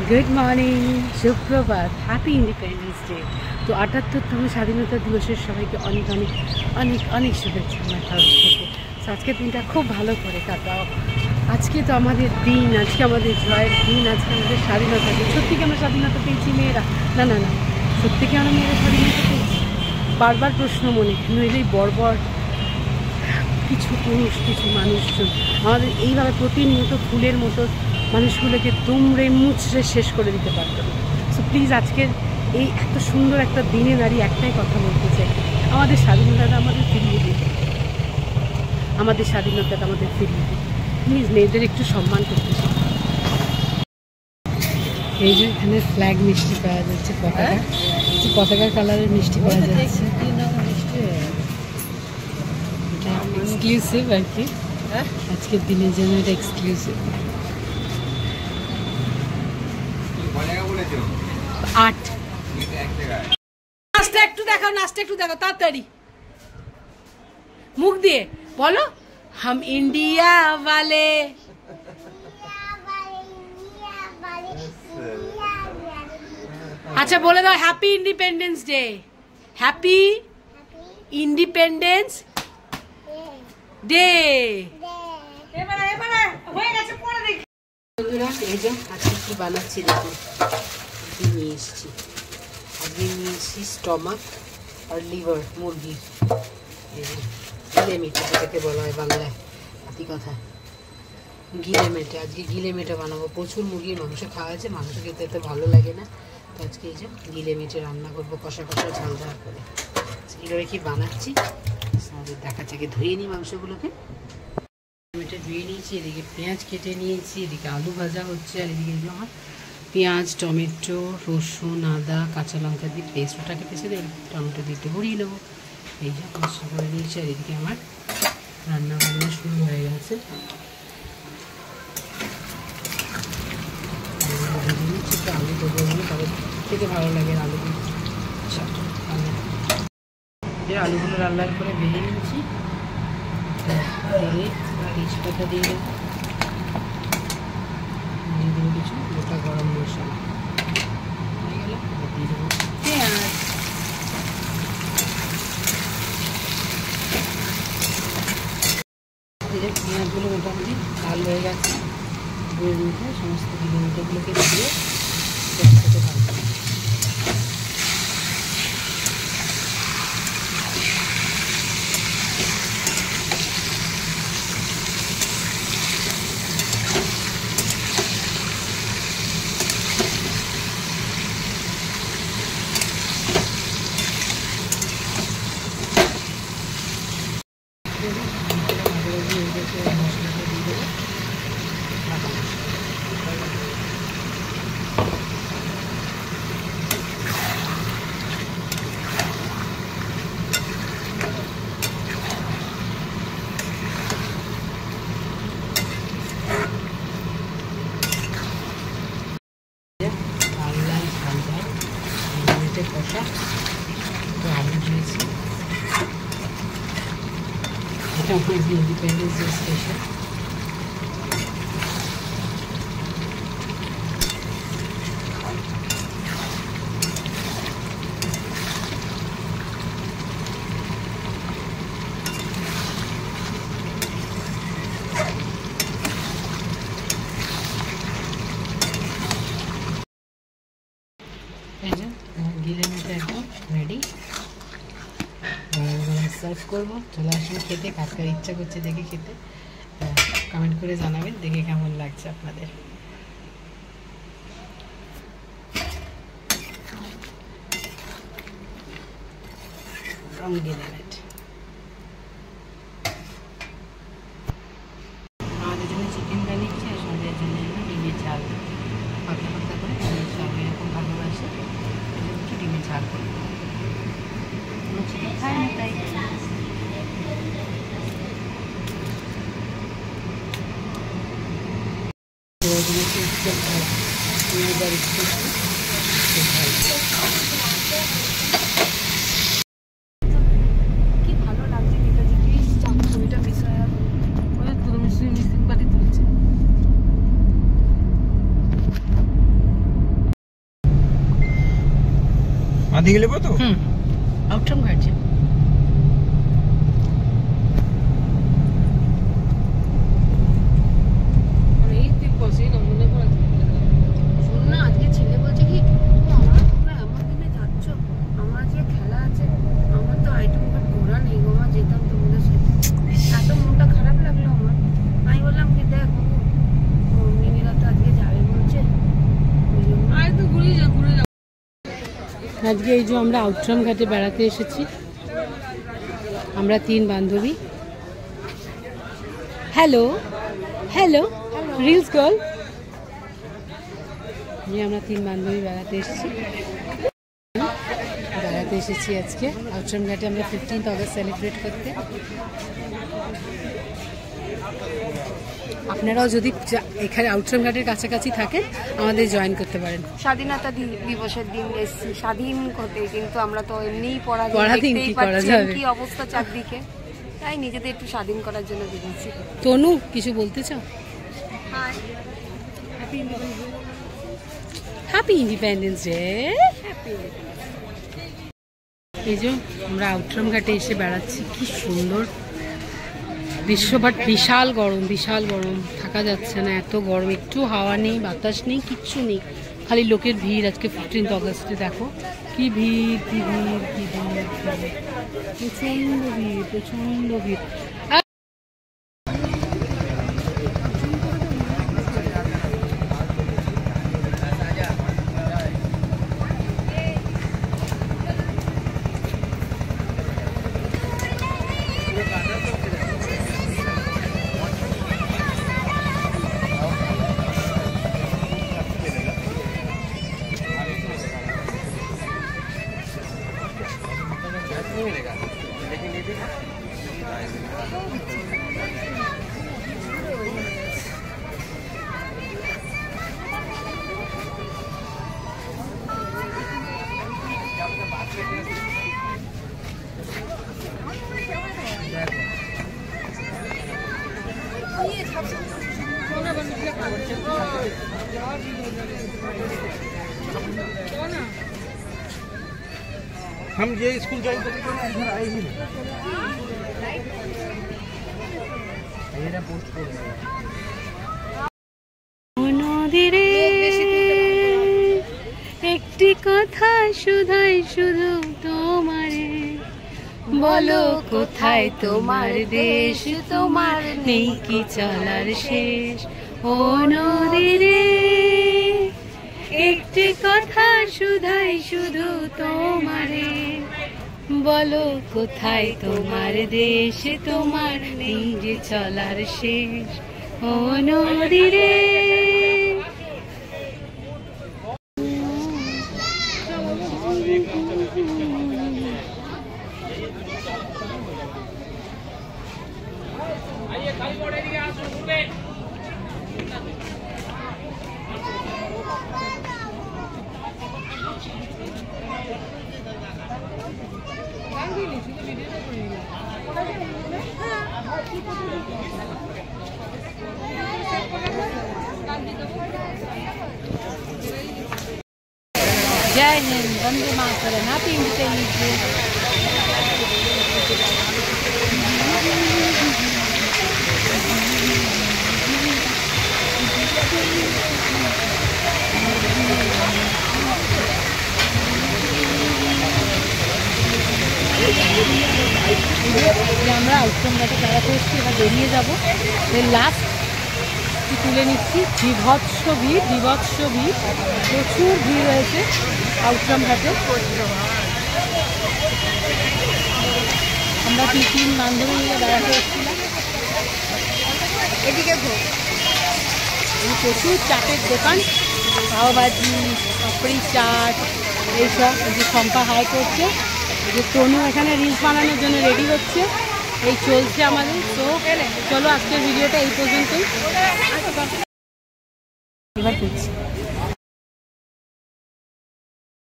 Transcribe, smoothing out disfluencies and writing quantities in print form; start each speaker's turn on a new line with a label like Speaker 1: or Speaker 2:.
Speaker 1: Good morning, সুপ্রভাত, happy independence day. তো ৭৮তম স্বাধীনতা দিবসের সবাইকে অনেক অনেক অনেক অনেক শুভেচ্ছা আমার তরফ থেকে। তো আজকের দিনটা খুব ভালো করে কাটাও। আজকে তো আমাদের দিন, আজকে আমাদের জয়ের দিন, আজকে আমাদের স্বাধীনতা দিন। সত্যি কি আমরা স্বাধীনতা পেয়েছি মেয়েরা? না না না, সত্যি কি আমরা মেয়েরা স্বাধীনতা পেয়েছি? বারবার প্রশ্ন মনে, নইলেই বর্বর কিছু পুরুষ, কিছু মানুষজন আমাদের এইভাবে প্রতিনিয়ত ফুলের মতো মানুষগুলোকে দুমড়ে মুচড়ে শেষ করে দিতে পারতো না। সো প্লিজ আজকের এই এত সুন্দর একটা দিনে দাঁড়িয়ে একটাই কথা বলতে চাই, আমাদের স্বাধীনতাটা আমাদের ফিরিয়ে দিন, আমাদের স্বাধীনতাটা আমাদের ফিরিয়ে দিন। প্লিজ মেয়েদের একটু সম্মান করতে চাই। এই যে এখানে ফ্ল্যাগ মিষ্টি পাওয়া যাচ্ছে, পতাকার কালারের মিষ্টি পাওয়া যাচ্ছে। এটা এক্সক্লুসিভ আর কি, আজকের দিনের জন্য এটা এক্সক্লুসিভ। আট নাচটা একটু দেখাও, নাচটা একটু দেখাও তাড়াতাড়ি, মুখ দিয়ে বলো, হাম ইন্ডিয়া ওয়ালে। আচ্ছা বলে দাও, happy independence day, happy independence day. বন্ধুরা এই যে আজকে কি বানাচ্ছি দেখুন, নিয়ে এসেছি, আজকে নিয়ে এসেছি স্টমাক আর লিভার মুরগির, গিলে মেটে যেটাকে বলা হয় বাংলায়, হাতি কথায় গিলে মেটে। আজকে গিলে মেটে বানাবো। প্রচুর মুরগির মাংস খাওয়া আছে, মাংস খেতে এত ভালো লাগে না, তো আজকে এই যে গিলে মেটে রান্না করবো, কষা কষা ঝাল ঝাল করে। কীভাবে কি বানাচ্ছি আমাদের দেখাচ্ছে। আগে ধুয়ে নিই মাংসগুলোকে, মেটে ধুয়ে নিয়েছি, এদিকে পেঁয়াজ কেটে নিয়েছি, এদিকে আলু ভাজা হচ্ছে, আর এদিকে আমার পেঁয়াজ, টমেটো, রসুন, আদা, কাঁচা লঙ্কা দিয়ে পেস্টটাকে পেঁচে দিয়ে টমেটো দিতে ভরিয়ে নেবো। এই যে মশলা করে নিয়েছি, আর এদিকে আমার রান্না বান্না শুরু হয়ে গেছে। আলু দেবো মানে তবে খেতে ভালো লাগে আলু দিয়ে। আচ্ছা আলুগুলো লাল লাল করে ভেজে নিয়েছি, তেজপাতা দিয়ে দেবো, দিয়ে দেবো কিছু গোটা গরম মশলা, হয়ে গেল। দিয়ে দেবো পেঁয়াজ, পেঁয়াজগুলো মোটামুটি লাল হয়ে গেছে, সমস্ত গিলেমিটেগুলোকে দিয়ে একসাথে ভাজবো। কষা তো আলু দিয়েছি, এটা আমার ইন্ডিপেন্ডেন্স ডে স্পেশাল। গিলে মেটে একদম রেডি, সার্ভ করবো। চলে আসুন খেতে, কার কার ইচ্ছা করছে দেখে খেতে, কমেন্ট করে জানাবেন দেখে কেমন লাগছে আপনাদের। গিলে মেট আমাদের জন্য চিকেন বানিয়েছি, আর আমাদের জন্য ডিমের ঝাল, পাতলা পাতলা করে ডিমের ঝাল এরকম ভালোবাসে, একটু ডিমের ঝাল করবো, চিকেন খায় না তাই। কি ভালো লাগছে ছবিটা মিস হয়ে গেল, মিসিং বাড়ি তুলছে।
Speaker 2: বাঁধে গেলে তো
Speaker 1: আউটরাম ঘাট যে আজকে ছেলে বলছে কি আমার তোমরা এমন দিনে যাচ্ছ, আমার যে খেলা আছে, আমার তো আইটেম কার্ড ঘোরা নেই গো, আমার যেতাম তোমাদের সাথে। এত মনটা খারাপ লাগলো আমার। আমি বললাম কি দেখ মিনিরা তো আজকে যাবে বলছে, আজকে এই যে আমরা আউটরাম ঘাটে বেড়াতে এসেছি, আমরা 3 বান্ধবী। Hello hello reels girl. আমরা 3 বান্ধবী বেড়াতে এসেছি আজকে আউটরাম ঘাটে। আমরা 15th অগস্ট সেলিব্রেট করতে। আপনারাও যদি এখানে আউটরাম ঘাটের কাছাকাছি থাকেন আমাদের জয়েন করতে পারেন।
Speaker 3: স্বাধীনতা দিবসের দিন এসেছি স্বাধীন হতে, কিন্তু আমরা তো এমনিই
Speaker 1: পরাধীন কি করা যাবে,
Speaker 3: কি অবস্থা চারদিকে, তাই নিজেদের একটু স্বাধীন করার জন্য বেরিয়েছি।
Speaker 1: তনু কিছু বলতে চাও? Happy independence day. এই যে আমরা আউটরাম ঘাটে এসে বেড়াচ্ছি, কি সুন্দর দৃশ্য, বাট বিশাল গরম, বিশাল গরম, থাকা যাচ্ছে না, এত গরম, একটু হাওয়া নেই, বাতাস নেই, কিচ্ছু নেই, খালি লোকের ভিড়। আজকে 15th অগস্টে দেখো কি ভিড়, কি ভিড়, কি ভিড়, প্রচন্ড ভিড়, প্রচন্ড ভিড়।
Speaker 2: हम ये स्कूल ज्वाइन करते थे इधर आए ही नहीं।
Speaker 1: একটি কথা শুধাই শুধু তোমারে, বলো কোথায় তোমার দেশ, তোমার নেই কি চলার শেষ। ও নদী রে একটি কথা শুধাই শুধু তোমারে, বলো কোথায় তোমার দেশ, তোমার নেই যে চলার শেষ। ও নদী রে जय Hind, Vande Mataram, happy independence day. আমরা আউটরাম ঘাটে বেড়াতে এসেছি, এবার বেরিয়ে যাবো। লাস্ট তুলে নিচ্ছি, বিভৎস ভিড়, বিভৎস ভিড়, প্রচুর ভিড় রয়েছে আউটরাম ঘাটে। আমরা 3 বান্ধবী মিলে বেড়াতে এসেছিলাম।
Speaker 3: এদিকে
Speaker 1: প্রচুর চাটের দোকান, পাওভাজি, পাপড়ি চাট, এইসব। এই যে শম্পা হাই করছে, যে তনু এখানে রিলস বানানোর জন্য রেডি হচ্ছে, এই চলছে আমাদের। তো চলো আজকের ভিডিওটা এই পর্যন্তই।